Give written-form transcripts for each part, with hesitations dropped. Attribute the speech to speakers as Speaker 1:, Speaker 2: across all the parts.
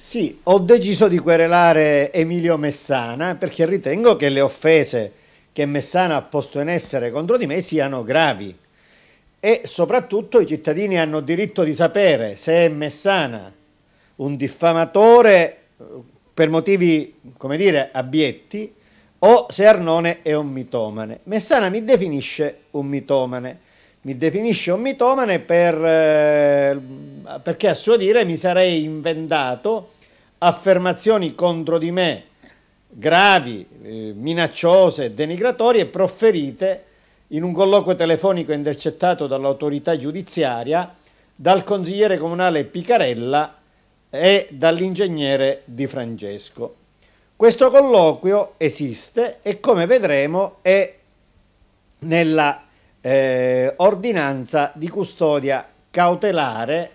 Speaker 1: Sì, ho deciso di querelare Emilio Messana perché ritengo che le offese che Messana ha posto in essere contro di me siano gravi e soprattutto i cittadini hanno diritto di sapere se è Messana un diffamatore per motivi, come dire, abietti o se Arnone è un mitomane. Messana mi definisce un mitomane. Mi definisce un mitomane perché a suo dire mi sarei inventato affermazioni contro di me gravi, minacciose, denigratorie proferite in un colloquio telefonico intercettato dall'autorità giudiziaria, dal consigliere comunale Picarella e dall'ingegnere Di Francesco. Questo colloquio esiste e come vedremo è nella ordinanza di custodia cautelare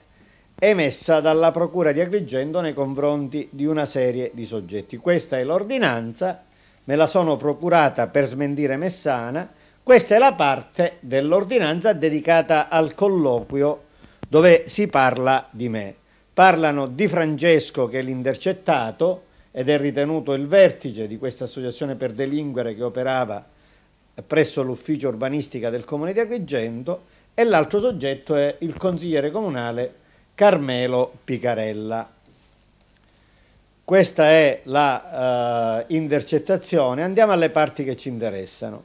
Speaker 1: emessa dalla Procura di Agrigento nei confronti di una serie di soggetti. Questa è l'ordinanza, me la sono procurata per smentire Messana. Questa è la parte dell'ordinanza dedicata al colloquio dove si parla di me. Parlano Di Francesco, che è l'intercettato ed è ritenuto il vertice di questa associazione per delinquere che operava presso l'ufficio urbanistica del comune di Agrigento, e l'altro soggetto è il consigliere comunale Carmelo Picarella. Questa è la intercettazione. Andiamo alle parti che ci interessano.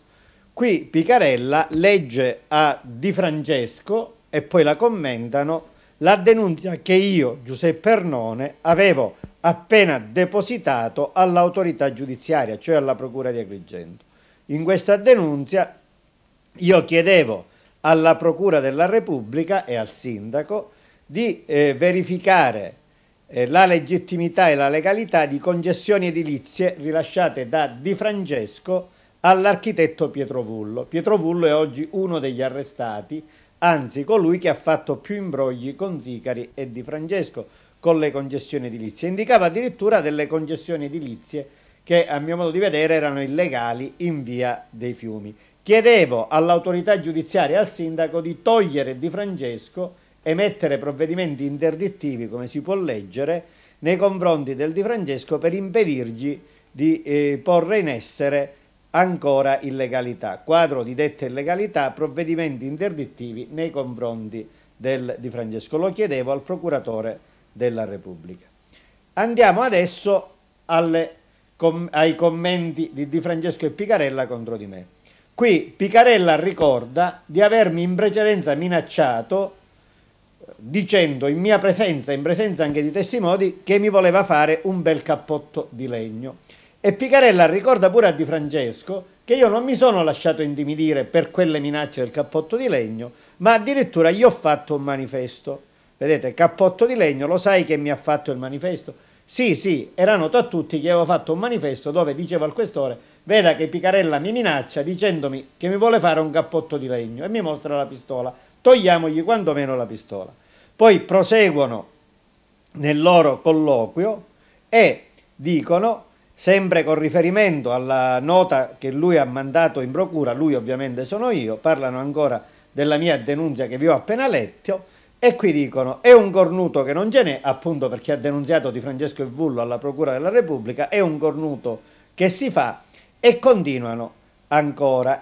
Speaker 1: Qui Picarella legge a Di Francesco e poi la commentano la denuncia che io, Giuseppe Arnone, avevo appena depositato all'autorità giudiziaria, cioè alla Procura di Agrigento. In questa denuncia io chiedevo alla Procura della Repubblica e al sindaco di verificare la legittimità e la legalità di concessioni edilizie rilasciate da Di Francesco all'architetto Pietro Vullo. Pietro Vullo è oggi uno degli arrestati, anzi colui che ha fatto più imbrogli con Sicari e Di Francesco con le concessioni edilizie. Indicava addirittura delle concessioni edilizie che a mio modo di vedere erano illegali in via dei Fiumi. Chiedevo all'autorità giudiziaria e al sindaco di togliere Di Francesco, emettere provvedimenti interdittivi, come si può leggere, nei confronti del Di Francesco per impedirgli di porre in essere ancora illegalità. Quadro di detta illegalità, provvedimenti interdittivi nei confronti del Di Francesco. Lo chiedevo al procuratore della Repubblica. Andiamo adesso ai commenti di Di Francesco e Picarella contro di me. Qui Picarella ricorda di avermi in precedenza minacciato dicendo in mia presenza, in presenza anche di testimoni, che mi voleva fare un bel cappotto di legno. E Picarella ricorda pure a Di Francesco che io non mi sono lasciato intimidire per quelle minacce del cappotto di legno, ma addirittura gli ho fatto un manifesto. Vedete, cappotto di legno, lo sai che mi ha fatto il manifesto? Sì, sì, era noto a tutti che avevo fatto un manifesto dove dicevo al questore: veda che Picarella mi minaccia dicendomi che mi vuole fare un cappotto di legno, e mi mostra la pistola. Togliamogli quantomeno la pistola. Poi proseguono nel loro colloquio e dicono, sempre con riferimento alla nota che lui ha mandato in procura, lui ovviamente sono io, parlano ancora della mia denuncia che vi ho appena letto, e qui dicono: è un cornuto che non ce n'è, appunto perché ha denunziato Di Francesco e Vullo alla Procura della Repubblica, è un cornuto che si fa, e continuano ancora.